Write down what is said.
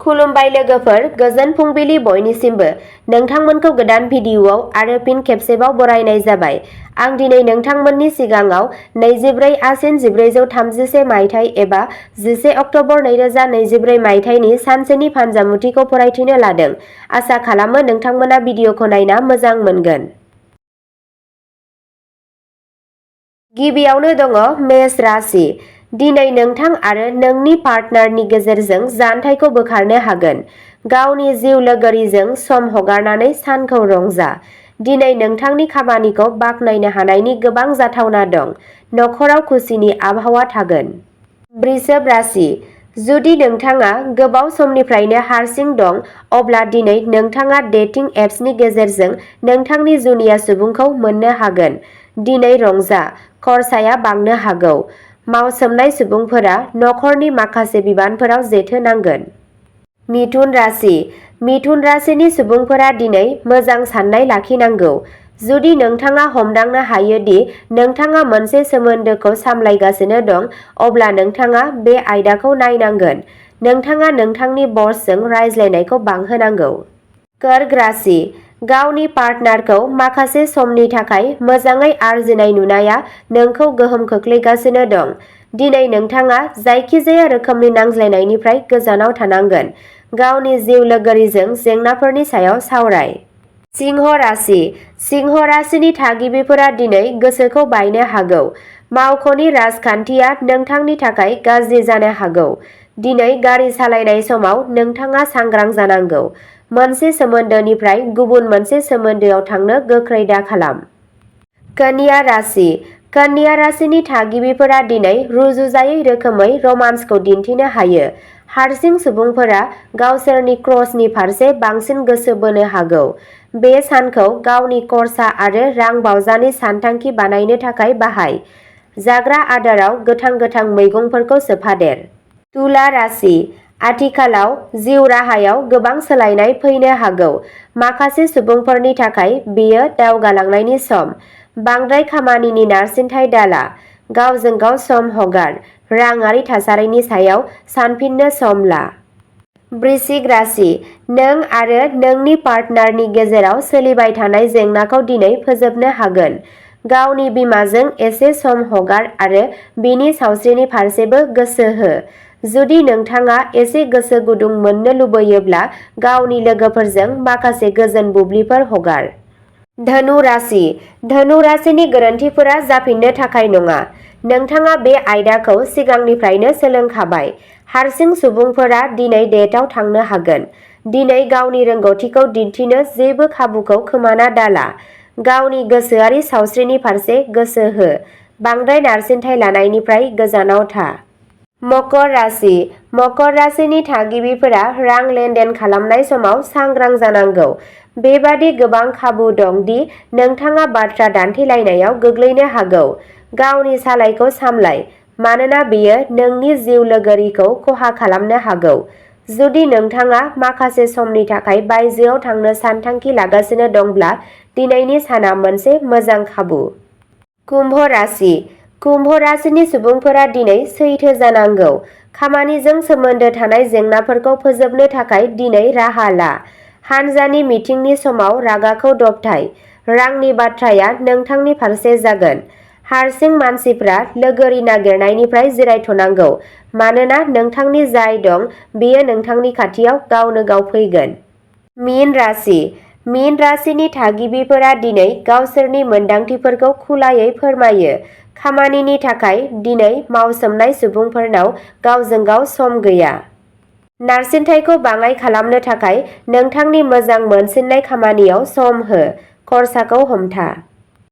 खुलुमबाय लोगोफोर, गोजोन फुंबिलि बयनिसिमबो। नोंथांमोनखौ गोदान भिडिअआव आरो फिन खेबसेबाव बरायनाय जाबाय। आं दिनै नोंथांमोननि सिगाङाव 24 आसिन 1431 मायथाइ एबा 11 अक्ट'बर 2024 मायथाइनि सानसेनि फानजामुथिखौ फरायथिनो लादों। आसा खालामो नोंथांमोना भिडिअखौ नायना मोजां मोनगोन। गिबियावनो दङ मेष राशि। दिनै नोंथां आरो नोंनि पार्टनारनि गेजेरजों जानथायखौ बोखारनो हागोन। गावनि जिउ लोगोरिजों सम हगारनानै सानखौ रंजा। दिनै नोंथांनि खामानिखौ बाख्नायनो हानायनि गोबां जाथावना दं। नखराव खुसिनि आबहावा थागोन। वृषभ राशि। जुदि नोंथाङा गोबाव समनिफ्रायनो हारसिं दं, अब्ला दिनै नोंथाङा डेटिं एप्सनि गेजेरजों नोंथांनि जुनिया सुबुंखौ मोननो हागोन। दिनै रंजा, खरसाया बांनो हागौ। मावसोमनाय सुबुंफोरा नखरनि माखासे बिबानफोराव जेथो नांगोन। मिथुन राशि। मिथुन राशिनि सुबुंफोरा दिनै मोजां साननाय लाखिनांगौ। जुदि नोंथाङा हमदांनो हायो दि नोंथाङा मोनसे सोमोन्दोखौ सामलायगासिनो दं, अब्ला नोंथाङा बे आयदाखौ नायनांगोन। नोंथाङा नोंथांनि बसजों रायज्लायनायखौ बांहोनांगौ। कर्क राशि। गावनि पार्टनारखौ माखासे समनि थाखाय मोजाङै आरजिनाय नुनाया नोंखौ गोहोम खोख्लैगासिनो दं। दिनै नोंथाङा जायखिजाया रोखोमनि नांज्लायनायनिफ्राय गोजानाव थानांगोन। गावनि जिउ लोगोरिजों जेंनाफोरनि सायाव सावराय। सिंह राशि। सिंह राशिनि थागिबिफोरा दिनै गोसोखौ बायनो हागौ। मावख'नि राजखान्थिया नोंथांनि थाखाय गाज्रि जानो हागौ। दिनै गारि सालायनाय समाव नोंथाङा सांग्रां जानांगौ। मोनसे सोमोन्दोनिफ्राय गुबुन मोनसे सोमोन्दोआव थांनो गोख्रै दाखालाम। कन्या राशि। कन्या राशिनि थागिबिफोरा दिनै रुजुजायै रोखोमै रमान्सखौ दिन्थिनो हायो। हारसिं सुबुंफोरा गावसोरनि क्रसनि फारसे बांसिन गोसो बोनो हागौ। बे सानखौ गावनि खर्सा आरो रां बावजानि सानथांखि बानायनो थाखाय बाहाय। जाग्रा आदाराव गोथां मैगंफोरखौ सोफादेर। तुला राशि। आथिखालाव जिउ राहायाव गोबां सोलायनाय फैनो हागौ। माखासे सुबुंफोरनि थाखाय बेयो दावगालांनायनि सम। बांद्राय खामानिनि नारसिनथाय दाला। गावजों गाव सम हगार। राङारि थासारिनि सायाव सानफिननो सम ला। वृश्चिक राशि। नों आरो नोंनि पार्टनारनि गेजेराव सोलिबाय थानाय जेंनाखौ दिनै फोजोबनो हागोन। गावनि बिमाजों एसे सम हगार आरो बिनि सावस्रिनि फारसेबो गोसो हो। जुदि नोंथाङा एसे गोसो गुदुं मोननो लुबैयोब्ला गावनि लोगोफोरजों माखासे गोजोन बुब्लिफोर हगार। धनु राशि। धनु राशिनि गोरोन्थिफोरा जाफिननो थाखाय नङा। नोंथाङा बे आयदाखौ सिगांनिफ्रायनो सोलोंखाबाय। हारसिं सुबुंफोरा दिनै डेटआव थांनो हागोन। दिनै गावनि रोंग'थिखौ दिन्थिनो जेबो खाबुखौ खोमाना दाला। गावनि गोसोआरि सावस्रिनि फारसे गोसो हो। बांद्राय नारसिनथाय लानायनिफ्राय गोजानाव था। मकर राशि। मकर राशिनि थागिबिफोरा रां लेनदेन खालामनाय समाव सांग्रां जानांगौ। बेबादि गोबां खाबु दं दि नोंथाङा बाथ्रा दान्थेलायनायाव गोग्लैनो हागौ। गावनि सालायखौ सामलाय, मानोना बेयो नोंनि जिउ लोगोरिखौ खहा खालामनो हागौ। जुदि नोंथाङा माखासे समनि थाखाय बायजोआव थांनो सानथांखि लागासिनो दंब्ला दिनैनि साना मोनसे मोजां खाबु। कुम्भ राशि। कुम्भ राशिनि सुबुंफोरा दिनै सैथो जानांगौ। खामानिजों सोमोन्दो थानाय जेंनाफोरखौ फोजोबनो थाखाय दिनै राहा ला। हान्जानि मिटिंनि समाव रागाखौ दबथाय। रांनि बाथ्राया नोंथांनि फारसे जागोन। हारसिं मानसिफ्रा लोगोरि नागिरनायनिफ्राय जिरायथ'नांगौ, मानोना नोंथांनि जाय दं बेयो नोंथांनि खाथियाव गावनो गाव फैगोन। मीन राशि। मीन राशिनि थागिबिफोरा दिनै गावसोरनि मोनदांथिफोरखौ खुलायै फोरमायो। खामानिनि थाखाय दिनै मावसोमनाय सुबुंफोरनाव गावजों गाव सम गैया। नारसिनथायखौ बाङाइ खालामनो थाखाय नोंथांनि मोजां मोनसिननाय खामानियाव सम हो। खरसाखौ हमथा।